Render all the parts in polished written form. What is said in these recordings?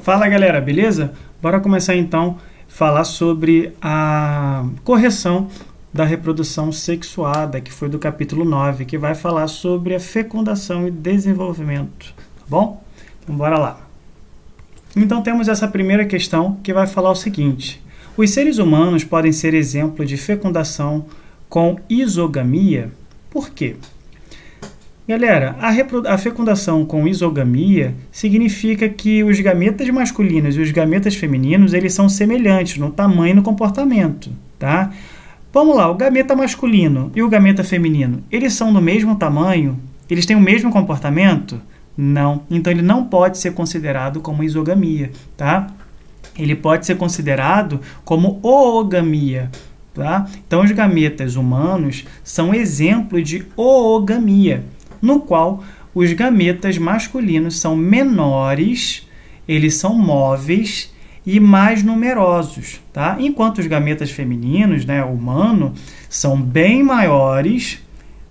Fala galera, beleza? Bora começar então a falar sobre a correção da reprodução sexuada, que foi do capítulo 9, que vai falar sobre a fecundação e desenvolvimento, tá bom? Então bora lá. Então temos essa primeira questão que vai falar o seguinte: os seres humanos podem ser exemplo de fecundação com isogamia? Por quê? Galera, a fecundação com isogamia significa que os gametas masculinos e os gametas femininos, eles são semelhantes no tamanho e no comportamento, tá? Vamos lá, o gameta masculino e o gameta feminino, eles são do mesmo tamanho? Eles têm o mesmo comportamento? Não. Então ele não pode ser considerado como isogamia, tá? Ele pode ser considerado como oogamia, tá? Então os gametas humanos são exemplo de oogamia, no qual os gametas masculinos são menores, eles são móveis e mais numerosos, tá? Enquanto os gametas femininos, né, humano, são bem maiores,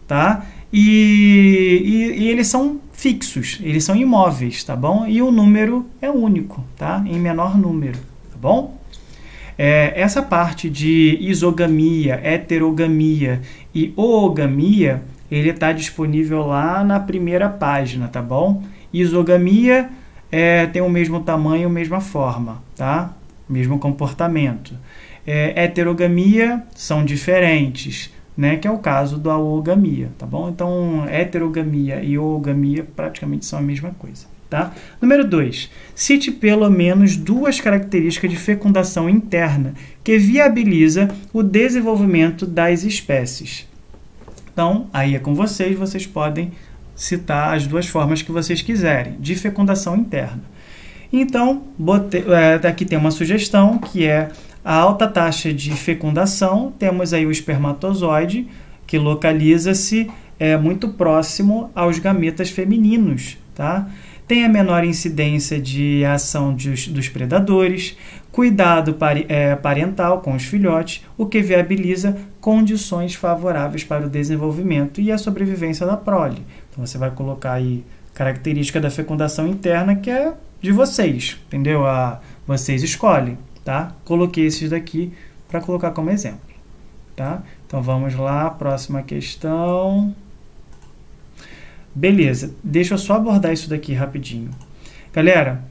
tá? E eles são fixos, eles são imóveis, tá bom? E o número é único, tá? Em menor número, tá bom? Essa parte de isogamia, heterogamia e oogamia, ele está disponível lá na primeira página, tá bom? Isogamia tem o mesmo tamanho, mesma forma, tá? Mesmo comportamento. Heterogamia são diferentes, né? Que é o caso da oogamia, tá bom? Então, heterogamia e oogamia praticamente são a mesma coisa, tá? Número 2. Cite pelo menos duas características de fecundação interna que viabiliza o desenvolvimento das espécies. Então, aí é com vocês, vocês podem citar as duas formas que vocês quiserem, de fecundação interna. Então, aqui tem uma sugestão, que é a alta taxa de fecundação. Temos aí o espermatozoide, que localiza-se muito próximo aos gametas femininos, tá? Tem a menor incidência de ação dos predadores, cuidado parental com os filhotes, o que viabiliza condições favoráveis para o desenvolvimento e a sobrevivência da prole. Então você vai colocar aí característica da fecundação interna, que é de vocês, entendeu? Vocês escolhem, tá? Coloquei esses daqui para colocar como exemplo, tá? Então vamos lá, próxima questão. Beleza, deixa eu só abordar isso daqui rapidinho. Galera,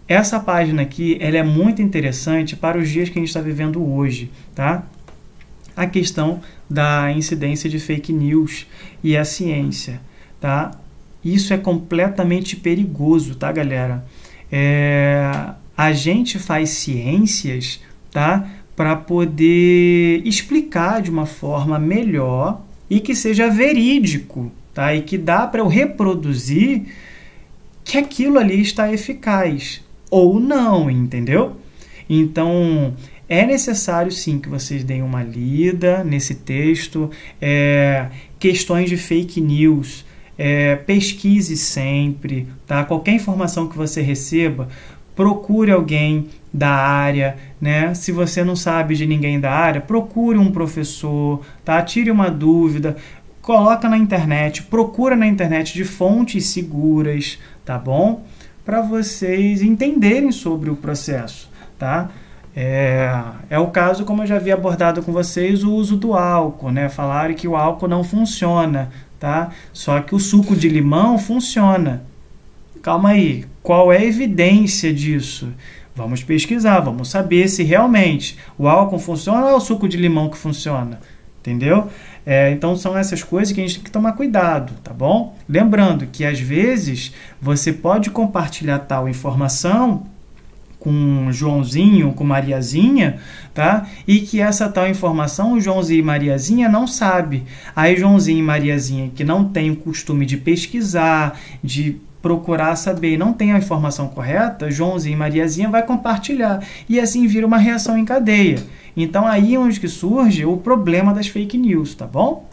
essa página aqui, ela é muito interessante para os dias que a gente está vivendo hoje, tá? A questão da incidência de fake news e a ciência, tá? Isso é completamente perigoso, tá, galera? A gente faz ciências, tá? Para poder explicar de uma forma melhor e que seja verídico, tá? E que dá para eu reproduzir que aquilo ali está eficaz ou não, entendeu? Então, é necessário sim que vocês deem uma lida nesse texto, questões de fake news, pesquise sempre, tá? Qualquer informação que você receba, procure alguém da área, né? Se você não sabe de ninguém da área, procure um professor, tá? Tire uma dúvida, coloca na internet, procura na internet de fontes seguras, tá bom? Para vocês entenderem sobre o processo, tá? É o caso, como eu já havia abordado com vocês, o uso do álcool, né? Falaram que o álcool não funciona, tá? Só que o suco de limão funciona. Calma aí, qual é a evidência disso? Vamos pesquisar, vamos saber se realmente o álcool funciona ou é o suco de limão que funciona, entendeu? Então são essas coisas que a gente tem que tomar cuidado, tá bom? Lembrando que às vezes você pode compartilhar tal informação com Joãozinho, com Mariazinha, tá? E que essa tal informação o Joãozinho e Mariazinha não sabe. Aí Joãozinho e Mariazinha, que não tem o costume de pesquisar, de procurar saber e não tem a informação correta, Joãozinho e Mariazinha vai compartilhar. E assim vira uma reação em cadeia. Então aí é onde que surge o problema das fake news, tá bom?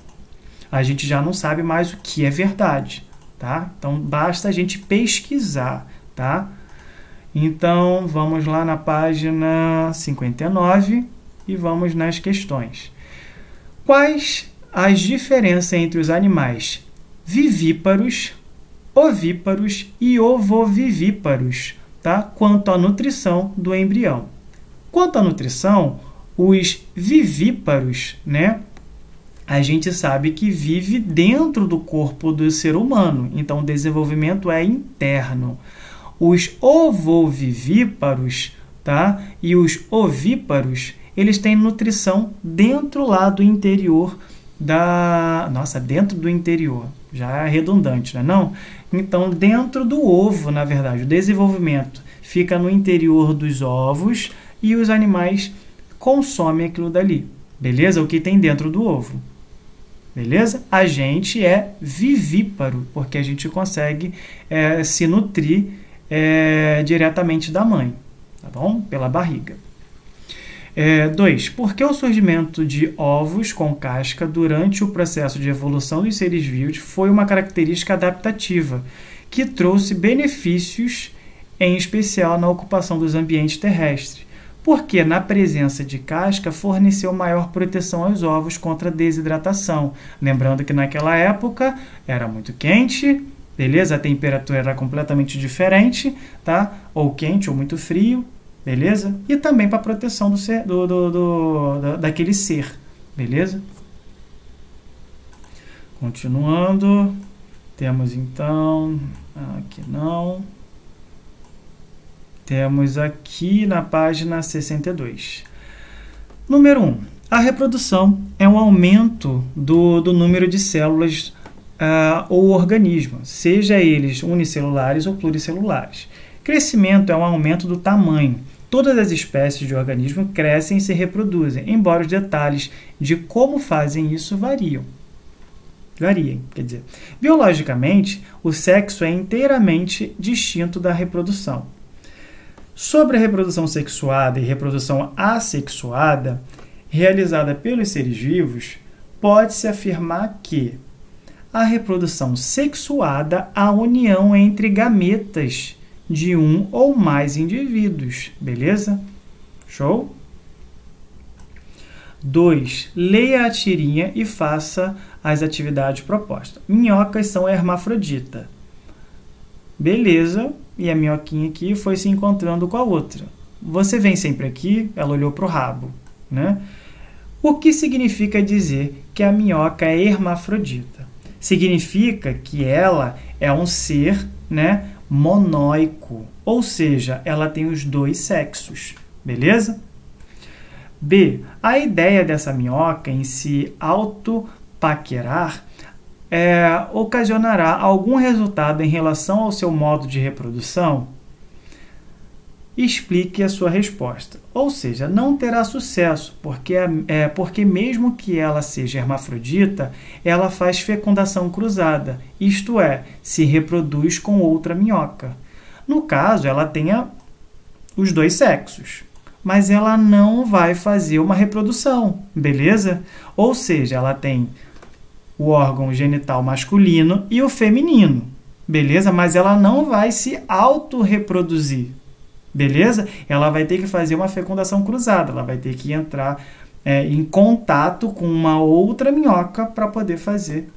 A gente já não sabe mais o que é verdade, tá? Então basta a gente pesquisar, tá? Então vamos lá na página 59 e vamos nas questões. Quais as diferenças entre os animais vivíparos, ovíparos e ovovivíparos? tá? Quanto à nutrição do embrião. Quanto à nutrição, os vivíparos, né? A gente sabe que vive dentro do corpo do ser humano, então o desenvolvimento é interno. Os ovovivíparos, tá? E os ovíparos, eles têm nutrição dentro lá do interior da... Nossa, dentro do interior, já é redundante, né? Não? Então, dentro do ovo, na verdade, o desenvolvimento fica no interior dos ovos e os animais consomem aquilo dali, beleza? O que tem dentro do ovo. Beleza? A gente é vivíparo, porque a gente consegue se nutrir diretamente da mãe, tá bom? Pela barriga. 2. Por que o surgimento de ovos com casca durante o processo de evolução dos seres vivos foi uma característica adaptativa, que trouxe benefícios, em especial na ocupação dos ambientes terrestres? Porque na presença de casca forneceu maior proteção aos ovos contra a desidratação. Lembrando que naquela época era muito quente, beleza? A temperatura era completamente diferente, tá? Ou quente ou muito frio, beleza? E também para a proteção daquele ser, beleza? Continuando, temos então, aqui não... Temos aqui na página 62. Número 1. A reprodução é um aumento do número de células ou organismo, seja eles unicelulares ou pluricelulares. Crescimento é um aumento do tamanho. Todas as espécies de organismo crescem e se reproduzem, embora os detalhes de como fazem isso variem. Quer dizer, biologicamente, o sexo é inteiramente distinto da reprodução. Sobre a reprodução sexuada e reprodução assexuada, realizada pelos seres vivos, pode-se afirmar que a reprodução sexuada é a união entre gametas de um ou mais indivíduos, beleza? Show? 2. Leia a tirinha e faça as atividades propostas. Minhocas são hermafroditas. Beleza, e a minhoquinha aqui foi se encontrando com a outra. Você vem sempre aqui, ela olhou para o rabo, né? O que significa dizer que a minhoca é hermafrodita? Significa que ela é um ser, né, monóico, ou seja, ela tem os dois sexos, beleza? B. A ideia dessa minhoca em se autopaquerar ocasionará algum resultado em relação ao seu modo de reprodução? Explique a sua resposta. Ou seja, não terá sucesso, porque mesmo que ela seja hermafrodita, ela faz fecundação cruzada, isto é, se reproduz com outra minhoca. No caso, ela tenha os dois sexos, mas ela não vai fazer uma reprodução, beleza? Ou seja, ela tem o órgão genital masculino e o feminino, beleza? Mas ela não vai se autorreproduzir, beleza? Ela vai ter que fazer uma fecundação cruzada, ela vai ter que entrar em contato com uma outra minhoca para poder fazer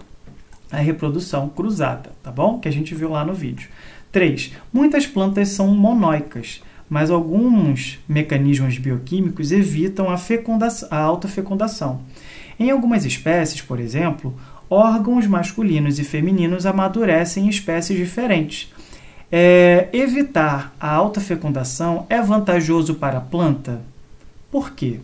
a reprodução cruzada, tá bom? Que a gente viu lá no vídeo. 3. Muitas plantas são monóicas, mas alguns mecanismos bioquímicos evitam a autofecundação. Em algumas espécies, por exemplo, órgãos masculinos e femininos amadurecem em espécies diferentes. Evitar a autofecundação é vantajoso para a planta? Por quê?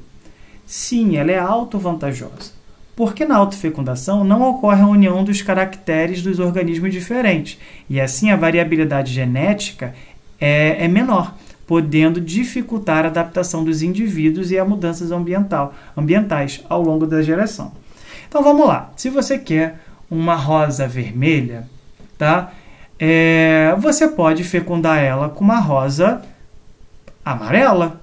Sim, ela é autovantajosa. Porque na autofecundação não ocorre a união dos caracteres dos organismos diferentes, e assim a variabilidade genética é menor, podendo dificultar a adaptação dos indivíduos e a mudanças ambientais ao longo da geração. Então vamos lá. Se você quer uma rosa vermelha, tá? Você pode fecundar ela com uma rosa amarela,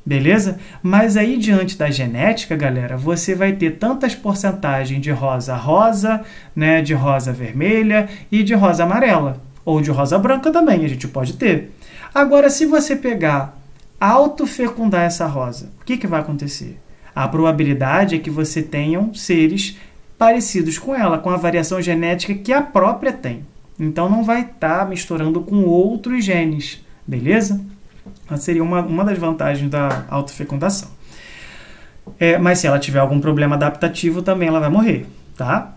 beleza? Mas aí diante da genética, galera, você vai ter tantas porcentagens de rosa rosa, né, de rosa vermelha e de rosa amarela, ou de rosa branca também, a gente pode ter. Agora, se você pegar, autofecundar essa rosa, o que vai acontecer? A probabilidade é que você tenham seres parecidos com ela, com a variação genética que a própria tem. Então, não vai estar misturando com outros genes, beleza? Essa seria uma das vantagens da autofecundação. Mas se ela tiver algum problema adaptativo, também ela vai morrer, tá?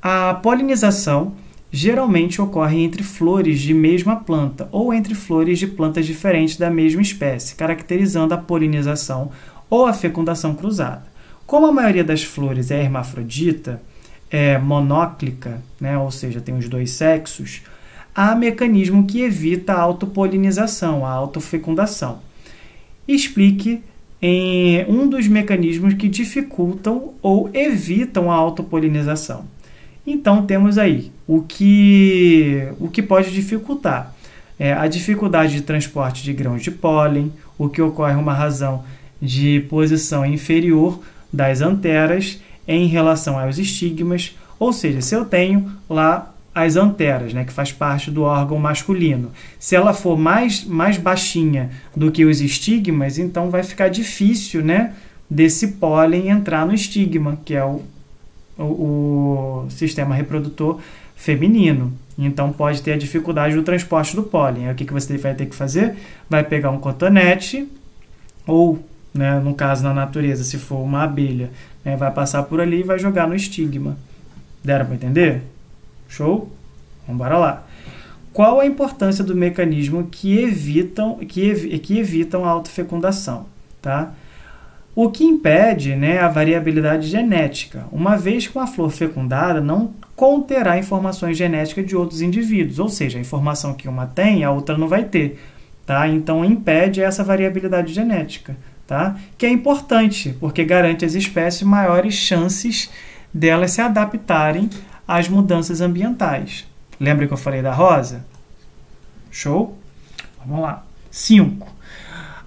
A polinização geralmente ocorre entre flores de mesma planta ou entre flores de plantas diferentes da mesma espécie, caracterizando a polinização ou a fecundação cruzada. Como a maioria das flores é hermafrodita, é monóclica, né, ou seja, tem os dois sexos, há mecanismo que evita a autopolinização, a autofecundação. Explique em um dos mecanismos que dificultam ou evitam a autopolinização. Então, temos aí o que pode dificultar. A dificuldade de transporte de grãos de pólen, o que ocorre uma razão de posição inferior das anteras em relação aos estigmas, ou seja, se eu tenho lá as anteras, né, que faz parte do órgão masculino, se ela for mais baixinha do que os estigmas, então vai ficar difícil, né, desse pólen entrar no estigma, que é o sistema reprodutor feminino. Então pode ter a dificuldade do transporte do pólen. Aí, o que você vai ter que fazer? Vai pegar um cotonete ou, né, no caso na natureza, se for uma abelha, né, vai passar por ali e vai jogar no estigma. Deram para entender? Show? Vamos embora lá. Qual a importância do mecanismo que evitam a autofecundação? Tá? O que impede, né, a variabilidade genética, uma vez que uma flor fecundada não conterá informações genéticas de outros indivíduos, ou seja, a informação que uma tem, a outra não vai ter. Tá? Então, impede essa variabilidade genética, tá? Que é importante, porque garante às espécies maiores chances delas se adaptarem às mudanças ambientais. Lembra que eu falei da rosa? Show? Vamos lá. 5.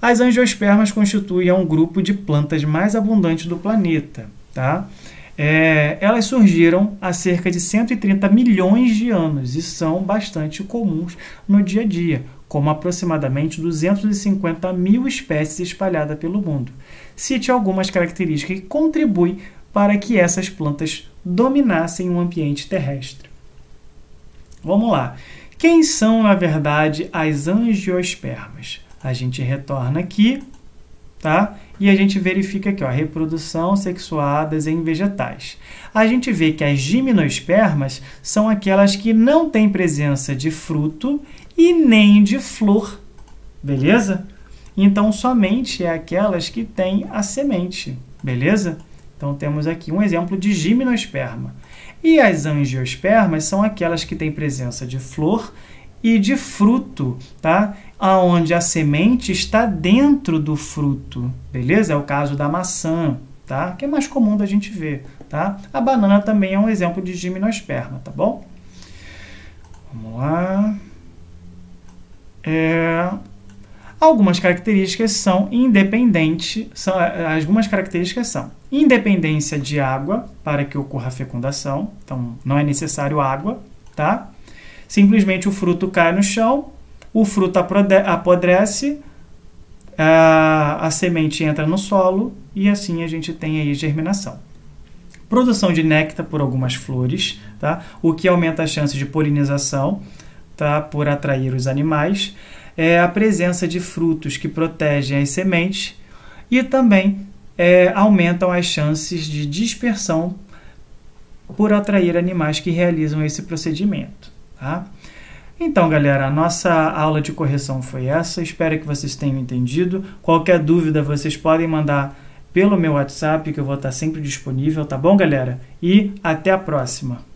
As angiospermas constituem um grupo de plantas mais abundantes do planeta. Tá? Elas surgiram há cerca de 130 milhões de anos e são bastante comuns no dia a dia, como aproximadamente 250 mil espécies espalhadas pelo mundo. Cite algumas características que contribuem para que essas plantas dominassem o ambiente terrestre. Vamos lá. Quem são, na verdade, as angiospermas? A gente retorna aqui, tá? E a gente verifica aqui, ó, reprodução sexuadas em vegetais. A gente vê que as gimnospermas são aquelas que não têm presença de fruto e nem de flor, beleza? Então, somente é aquelas que têm a semente, beleza? Então, temos aqui um exemplo de gimnosperma. E as angiospermas são aquelas que têm presença de flor e de fruto, tá? Onde a semente está dentro do fruto, beleza? É o caso da maçã, tá? Que é mais comum da gente ver, tá? A banana também é um exemplo de gimnosperma, tá bom? Vamos lá. Algumas características são algumas características são independência de água para que ocorra a fecundação, então não é necessário água, tá? Simplesmente o fruto cai no chão, o fruto apodrece, a semente entra no solo e assim a gente tem aí germinação. Produção de néctar por algumas flores, tá? O que aumenta a chance de polinização, tá? Por atrair os animais. A presença de frutos que protegem as sementes e também aumentam as chances de dispersão por atrair animais que realizam esse procedimento. Tá? Então, galera, a nossa aula de correção foi essa. Espero que vocês tenham entendido. Qualquer dúvida, vocês podem mandar pelo meu WhatsApp, que eu vou estar sempre disponível, tá bom, galera? E até a próxima!